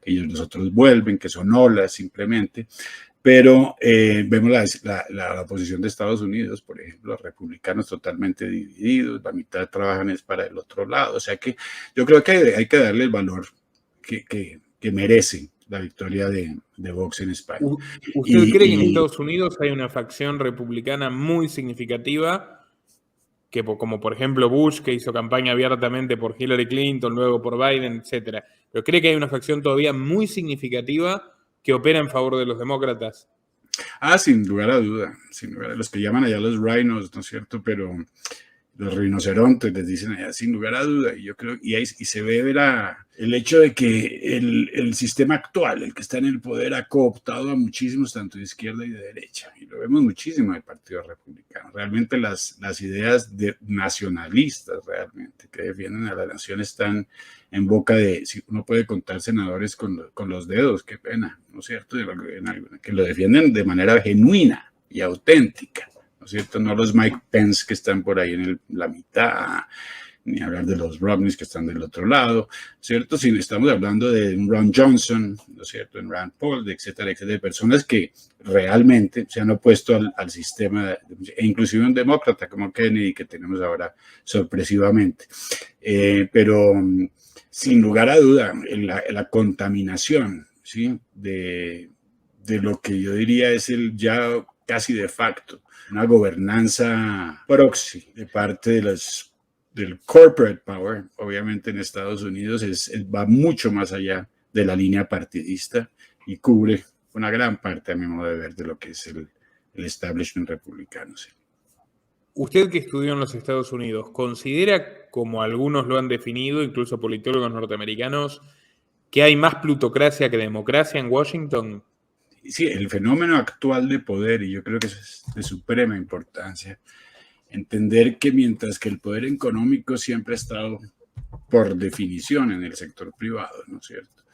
los otros vuelven, que son olas simplemente, pero vemos la oposición de Estados Unidos, por ejemplo, los republicanos totalmente divididos, la mitad trabajan es para el otro lado, o sea que yo creo que hay que darle el valor que merece la victoria de Vox en España. ¿Usted cree que en Estados Unidos hay una facción republicana muy significativa, como por ejemplo Bush, que hizo campaña abiertamente por Hillary Clinton, luego por Biden, etcétera? ¿Pero cree que hay una facción todavía muy significativa que opera en favor de los demócratas? Sin lugar a duda, sin lugar a los que llaman allá los rhinos, ¿no es cierto? Pero los rinocerontes, les dicen allá, sin lugar a duda. Y yo creo, y se ve el hecho de que el sistema actual, el que está en el poder, ha cooptado a muchísimos, tanto de izquierda y de derecha. Y lo vemos muchísimo en el Partido Republicano. Realmente las ideas nacionalistas, realmente, que defienden a la nación, están en boca de, si uno puede contar senadores con los dedos, qué pena, ¿no es cierto? Que lo defienden de manera genuina y auténtica. ¿No es cierto? No los Mike Pence que están por ahí en la mitad, ni hablar de los Romneys que están del otro lado, ¿cierto? Si estamos hablando de Ron Johnson, ¿no es cierto? En Rand Paul, etcétera, etcétera, de personas que realmente se han opuesto al sistema, e inclusive un demócrata como Kennedy, que tenemos ahora sorpresivamente. Pero sin lugar a duda, la contaminación, ¿sí? De lo que yo diría es el ya casi de facto, una gobernanza proxy de parte del corporate power, obviamente en Estados Unidos, va mucho más allá de la línea partidista y cubre una gran parte, a mi modo de ver, de lo que es el establishment republicano. ¿Sí? Usted que estudió en los Estados Unidos, ¿considera, como algunos lo han definido, incluso politólogos norteamericanos, que hay más plutocracia que democracia en Washington? Sí, el fenómeno actual de poder, y yo creo que eso es de suprema importancia, entender que mientras que el poder económico siempre ha estado por definición en el sector privado, ¿no es cierto?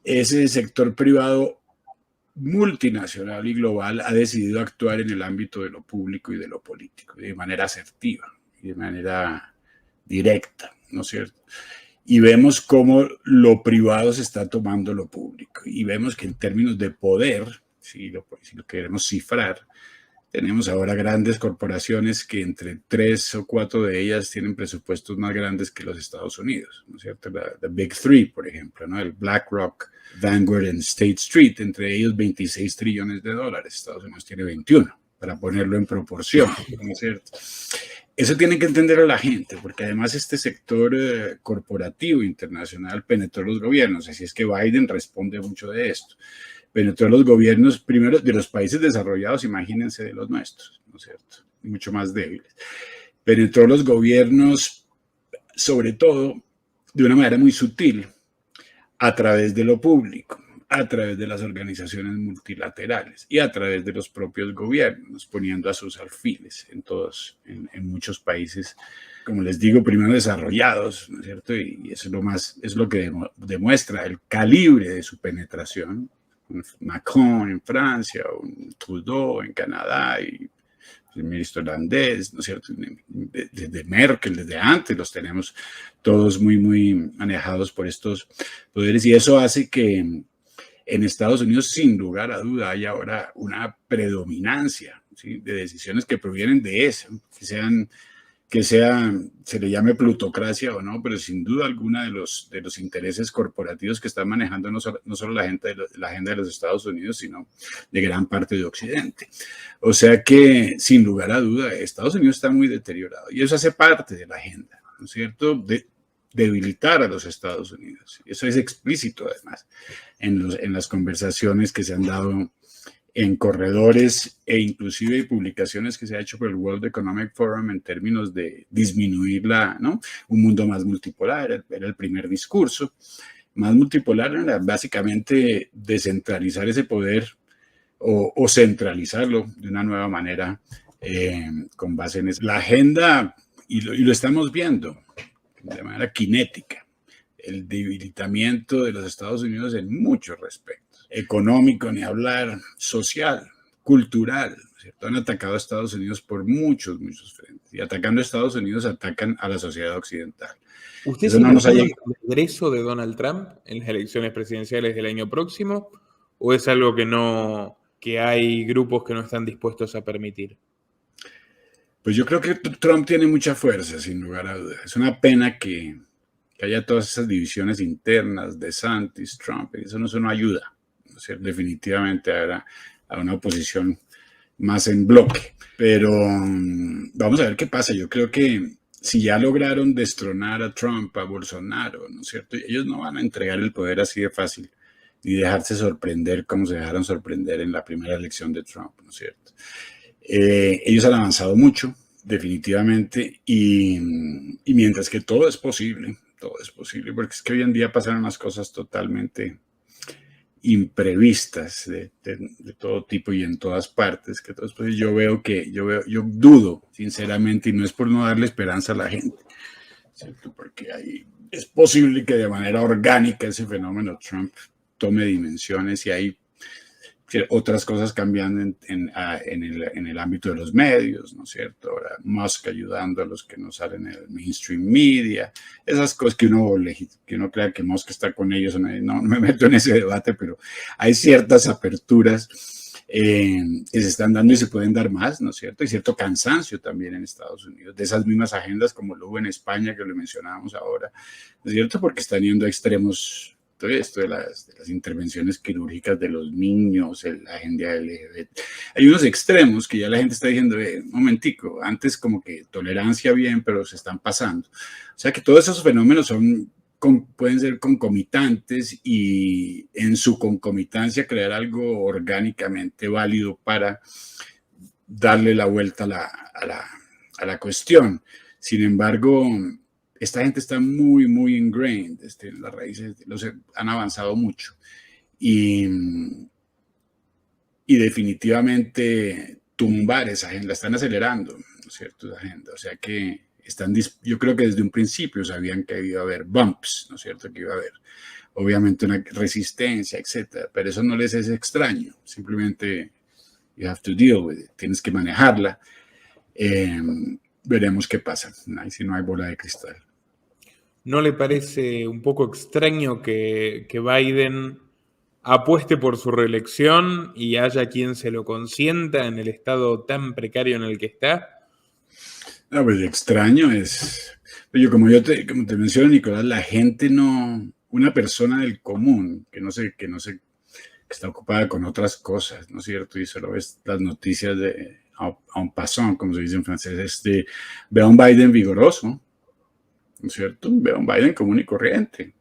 Ese sector privado multinacional y global ha decidido actuar en el ámbito de lo público y de lo político, de manera asertiva y de manera directa, ¿no es cierto? Y vemos cómo lo privado se está tomando lo público. Y vemos que en términos de poder, si lo queremos cifrar, tenemos ahora grandes corporaciones que entre 3 o 4 de ellas tienen presupuestos más grandes que los Estados Unidos, ¿no es cierto? La Big Three, por ejemplo, ¿no? El BlackRock, Vanguard y State Street, entre ellos 26 trillones de dólares. Estados Unidos tiene 21, para ponerlo en proporción, ¿no es cierto? Eso tiene que entender a la gente, porque además este sector corporativo internacional penetró los gobiernos, así es que Biden responde mucho de esto. Penetró los gobiernos, primero de los países desarrollados, imagínense de los nuestros, ¿no es cierto? Mucho más débiles. Penetró los gobiernos, sobre todo, de una manera muy sutil, a través de lo público, a través de las organizaciones multilaterales y a través de los propios gobiernos, poniendo a sus alfiles en muchos países, como les digo, primero desarrollados, ¿no es cierto? Y eso es lo que demuestra el calibre de su penetración. Macron en Francia, un Trudeau en Canadá y el ministro holandés, ¿no es cierto? Desde Merkel, desde antes los tenemos todos muy, muy manejados por estos poderes y eso hace que en Estados Unidos, sin lugar a duda, hay ahora una predominancia, ¿sí? De decisiones que provienen de eso, se le llame plutocracia o no, pero sin duda alguna de los intereses corporativos que están manejando no solo la agenda de los Estados Unidos, sino de gran parte de Occidente. O sea que, sin lugar a duda, Estados Unidos está muy deteriorado y eso hace parte de la agenda, ¿no es cierto?, de debilitar a los Estados Unidos. Eso es explícito, además, en las conversaciones que se han dado en corredores e inclusive publicaciones que se ha hecho por el World Economic Forum en términos de disminuir un mundo más multipolar. Era el primer discurso. Más multipolar era básicamente descentralizar ese poder o centralizarlo de una nueva manera con base en eso. La agenda, y lo estamos viendo de manera cinética, el debilitamiento de los Estados Unidos en muchos respectos. Económico, ni hablar, social, cultural, ¿cierto? Han atacado a Estados Unidos por muchos frentes. Y atacando a Estados Unidos atacan a la sociedad occidental. ¿Usted se imagina el regreso de Donald Trump en las elecciones presidenciales del año próximo? ¿O es algo que hay grupos que no están dispuestos a permitir? Pues yo creo que Trump tiene mucha fuerza, sin lugar a dudas. Es una pena que haya todas esas divisiones internas, DeSantis, Trump, eso no ayuda. O sea, definitivamente a una oposición más en bloque. Pero vamos a ver qué pasa. Yo creo que si ya lograron destronar a Trump, a Bolsonaro, ¿no es cierto? Ellos no van a entregar el poder así de fácil ni dejarse sorprender como se dejaron sorprender en la primera elección de Trump, ¿no es cierto? Ellos han avanzado mucho definitivamente, y mientras que todo es posible, porque es que hoy en día pasan unas cosas totalmente imprevistas de todo tipo y en todas partes, que pues yo dudo sinceramente, y no es por no darle esperanza a la gente, ¿cierto? Porque ahí es posible que de manera orgánica ese fenómeno Trump tome dimensiones y hay otras cosas cambiando en el ámbito de los medios, ¿no es cierto? Ahora Musk ayudando a los que no salen en el mainstream media, esas cosas que uno crea que Musk está con ellos, no me meto en ese debate, pero hay ciertas aperturas que se están dando y se pueden dar más, ¿no es cierto? Hay cierto cansancio también en Estados Unidos de esas mismas agendas como lo hubo en España, que lo mencionábamos ahora, ¿no es cierto? Porque están yendo a extremos. Esto de las intervenciones quirúrgicas de los niños, la agenda LGBT. Hay unos extremos que ya la gente está diciendo, un momentico, antes como que tolerancia bien, pero se están pasando. O sea que todos esos fenómenos pueden ser concomitantes y en su concomitancia crear algo orgánicamente válido para darle la vuelta a la cuestión. Sin embargo, esta gente está muy, muy ingrained, las raíces han avanzado mucho y definitivamente tumbar esa agenda, la están acelerando, ¿no es cierto? Esa agenda, o sea que yo creo que desde un principio sabían que iba a haber bumps, ¿no es cierto? Que iba a haber obviamente una resistencia, etcétera, pero eso no les es extraño, simplemente you have to deal with it, tienes que manejarla. Veremos qué pasa, si no hay bola de cristal. ¿No le parece un poco extraño que Biden apueste por su reelección y haya quien se lo consienta en el estado tan precario en el que está? No, pues extraño es. Como te menciono, Nicolás, la gente una persona del común que que está ocupada con otras cosas, ¿no es cierto? Y solo ves las noticias en passant, como se dice en francés, ve a un Biden vigoroso, ¿no es cierto? Ve a un Biden común y corriente.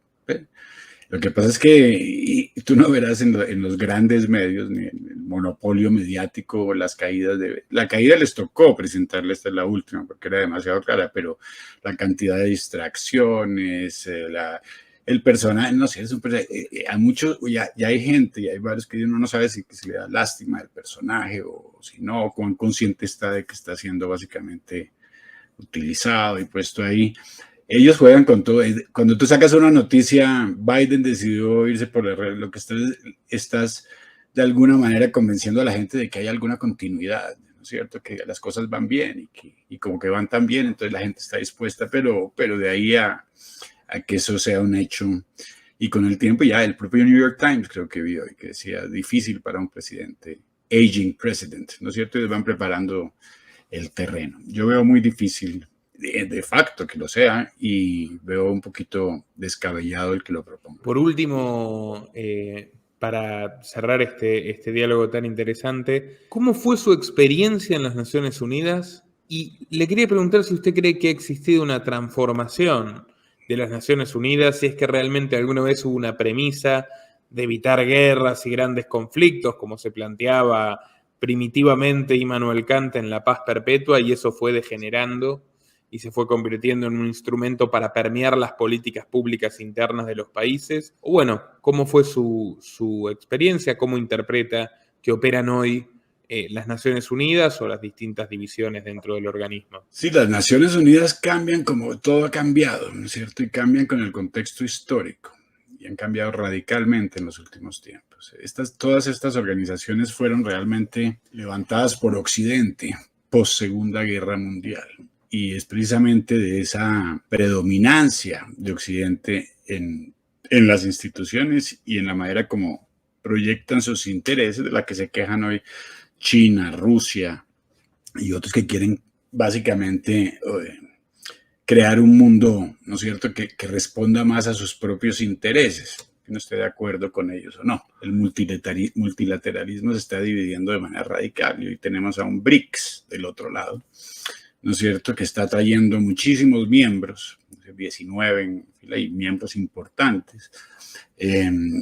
Lo que pasa es que tú no verás en los grandes medios ni en el monopolio mediático las caídas la caída les tocó presentarle, esta es la última porque era demasiado clara, pero la cantidad de distracciones, el personaje, no sé, hay muchos, ya hay gente, y hay varios que uno no sabe si se le da lástima del personaje o si no, cuán consciente está de que está siendo básicamente utilizado y puesto ahí. Ellos juegan con todo. Cuando tú sacas una noticia, Biden decidió irse por lo que estás de alguna manera convenciendo a la gente de que hay alguna continuidad, ¿no es cierto? Que las cosas van bien y como que van tan bien, entonces la gente está dispuesta, pero de ahí a que eso sea un hecho. Y con el tiempo ya el propio New York Times creo que vio y que decía difícil para un presidente, aging president, ¿no es cierto? Y van preparando el terreno. Yo veo muy difícil de facto que lo sea y veo un poquito descabellado el que lo proponga. Por último, para cerrar este diálogo tan interesante, ¿cómo fue su experiencia en las Naciones Unidas? Y le quería preguntar si usted cree que ha existido una transformación de las Naciones Unidas, si es que realmente alguna vez hubo una premisa de evitar guerras y grandes conflictos, como se planteaba primitivamente Immanuel Kant en La Paz Perpetua, y eso fue degenerando y se fue convirtiendo en un instrumento para permear las políticas públicas internas de los países. O bueno, ¿cómo fue su experiencia? ¿Cómo interpreta que operan hoy las Naciones Unidas o las distintas divisiones dentro del organismo? Sí, las Naciones Unidas cambian como todo ha cambiado, ¿no es cierto? Y cambian con el contexto histórico y han cambiado radicalmente en los últimos tiempos. Todas estas organizaciones fueron realmente levantadas por Occidente post Segunda Guerra Mundial. Y es precisamente de esa predominancia de Occidente en las instituciones y en la manera como proyectan sus intereses de la que se quejan hoy China, Rusia y otros que quieren básicamente crear un mundo, ¿no es cierto?, que responda más a sus propios intereses, que no esté de acuerdo con ellos o no. El multilateralismo se está dividiendo de manera radical y hoy tenemos a un BRICS del otro lado, ¿no es cierto?, que está trayendo muchísimos miembros, 19 en fila, y miembros importantes.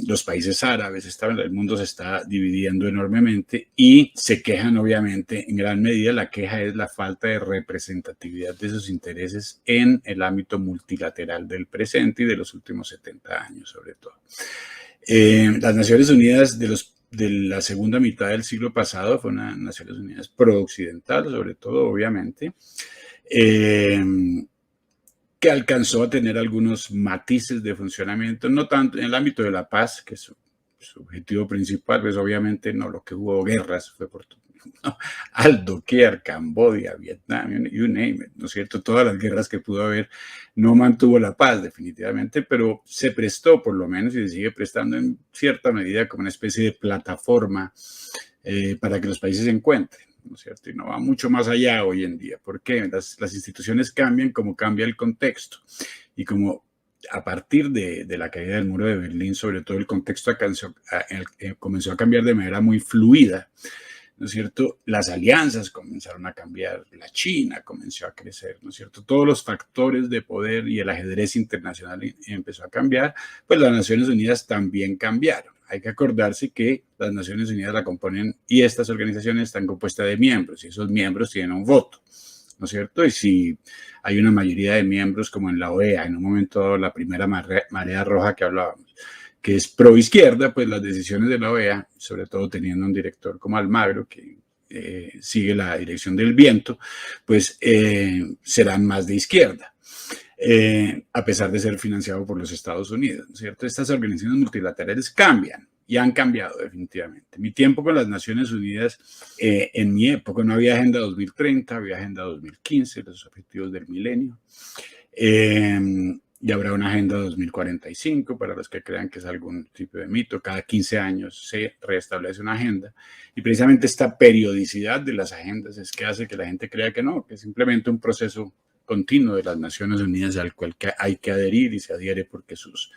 Los países árabes, el mundo se está dividiendo enormemente y se quejan, obviamente, en gran medida. La queja es la falta de representatividad de sus intereses en el ámbito multilateral del presente y de los últimos 70 años, sobre todo. Las Naciones Unidas de la segunda mitad del siglo pasado fue una Naciones Unidas pro-occidental, sobre todo, obviamente, que alcanzó a tener algunos matices de funcionamiento, no tanto en el ámbito de la paz, que es su objetivo principal, pues obviamente no, lo que hubo guerras fue por al doquier, Camboya, Vietnam, you name it, ¿no es cierto? Todas las guerras que pudo haber, no mantuvo la paz definitivamente, pero se prestó por lo menos y se sigue prestando en cierta medida como una especie de plataforma para que los países se encuentren, ¿no es cierto? Y no va mucho más allá hoy en día. ¿Por qué? Las instituciones cambian como cambia el contexto y como a partir de la caída del muro de Berlín, sobre todo el contexto comenzó a cambiar de manera muy fluida, ¿no es cierto? Las alianzas comenzaron a cambiar, la China comenzó a crecer, ¿no es cierto? Todos los factores de poder y el ajedrez internacional empezó a cambiar, pues las Naciones Unidas también cambiaron. Hay que acordarse que las Naciones Unidas la componen y estas organizaciones están compuestas de miembros y esos miembros tienen un voto, ¿no es cierto? Y si hay una mayoría de miembros como en la OEA, en un momento dado la primera marea roja que hablábamos, que es pro izquierda, pues las decisiones de la OEA, sobre todo teniendo un director como Almagro, que sigue la dirección del viento, pues serán más de izquierda, a pesar de ser financiado por los Estados Unidos, ¿no es cierto? Estas organizaciones multilaterales cambian y han cambiado definitivamente. Mi tiempo con las Naciones Unidas, en mi época no había Agenda 2030, había Agenda 2015, los objetivos del milenio, y habrá una Agenda 2045, para los que crean que es algún tipo de mito. Cada 15 años se restablece una agenda. Y precisamente esta periodicidad de las agendas es que hace que la gente crea que no, que es simplemente un proceso continuo de las Naciones Unidas al cual hay que adherir y se adhiere porque sus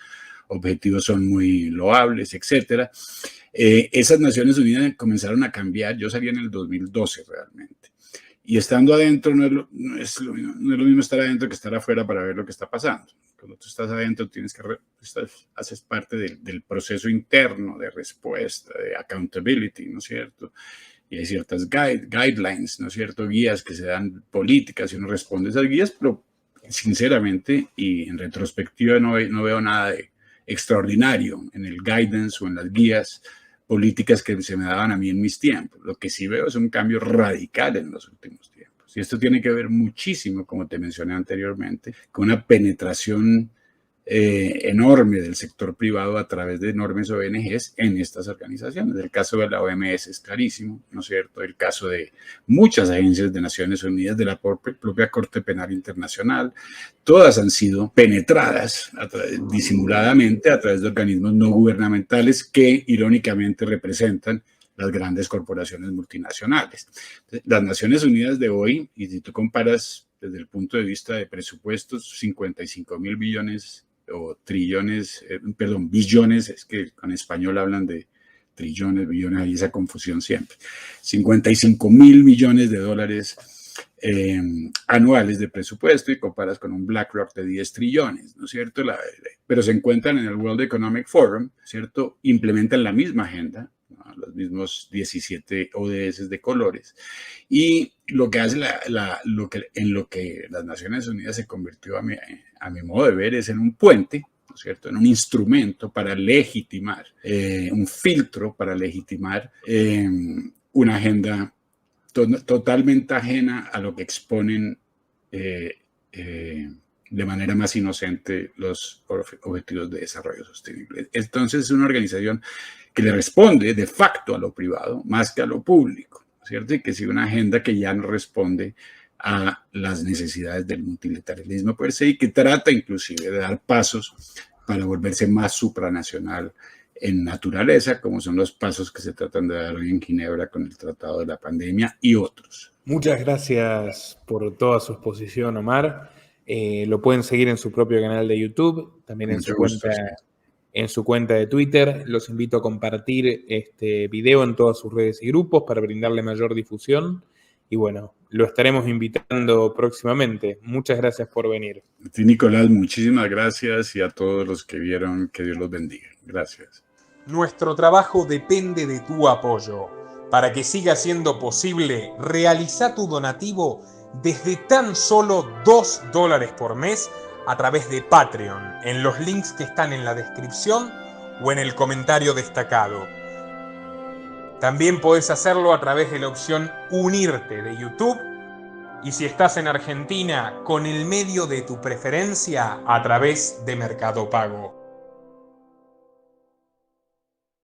objetivos son muy loables, etc. Esas Naciones Unidas comenzaron a cambiar. Yo salí en el 2012 realmente. Y estando adentro no es lo mismo estar adentro que estar afuera para ver lo que está pasando. Cuando tú estás adentro haces parte del proceso interno de respuesta, de accountability, ¿no es cierto? Y hay ciertas guidelines, ¿no es cierto? Guías que se dan, políticas, y uno responde a esas guías, pero sinceramente y en retrospectiva no veo nada de extraordinario en el guidance o en las guías políticas que se me daban a mí en mis tiempos. Lo que sí veo es un cambio radical en los últimos tiempos. Y esto tiene que ver muchísimo, como te mencioné anteriormente, con una penetración enorme del sector privado a través de enormes ONGs en estas organizaciones. El caso de la OMS es clarísimo, ¿no es cierto? El caso de muchas agencias de Naciones Unidas, de la propia Corte Penal Internacional, todas han sido penetradas disimuladamente a través de organismos no gubernamentales que irónicamente representan las grandes corporaciones multinacionales. Las Naciones Unidas de hoy, y si tú comparas desde el punto de vista de presupuestos, 55.000 billones o trillones, billones, es que con español hablan de trillones, billones, hay esa confusión siempre. 55.000 millones de dólares anuales de presupuesto y comparas con un BlackRock de 10 trillones, ¿no es cierto? Pero se encuentran en el World Economic Forum, ¿cierto? Implementan la misma agenda, ¿no? Los mismos 17 ODS de colores, y lo que hace en lo que las Naciones Unidas se convirtió a mi modo de ver es en un puente, ¿no es cierto? En un instrumento para legitimar, un filtro para legitimar una agenda totalmente ajena a lo que exponen de manera más inocente los objetivos de desarrollo sostenible. Entonces es una organización que le responde de facto a lo privado más que a lo público, ¿cierto? Y que sigue una agenda que ya no responde a las necesidades del multilateralismo per se y que trata inclusive de dar pasos para volverse más supranacional en naturaleza, como son los pasos que se tratan de dar hoy en Ginebra con el Tratado de la Pandemia y otros. Muchas gracias por toda su exposición, Omar. Lo pueden seguir en su propio canal de YouTube, también en su cuenta de Twitter. Los invito a compartir este video en todas sus redes y grupos para brindarle mayor difusión. y bueno, lo estaremos invitando próximamente. Muchas gracias por venir. A ti, Nicolás, muchísimas gracias y a todos los que vieron, que Dios los bendiga. Gracias. Nuestro trabajo depende de tu apoyo. Para que siga siendo posible, realiza tu donativo desde tan solo $2 por mes a través de Patreon, en los links que están en la descripción o en el comentario destacado. También podés hacerlo a través de la opción Unirte de YouTube, y si estás en Argentina, con el medio de tu preferencia a través de Mercado Pago.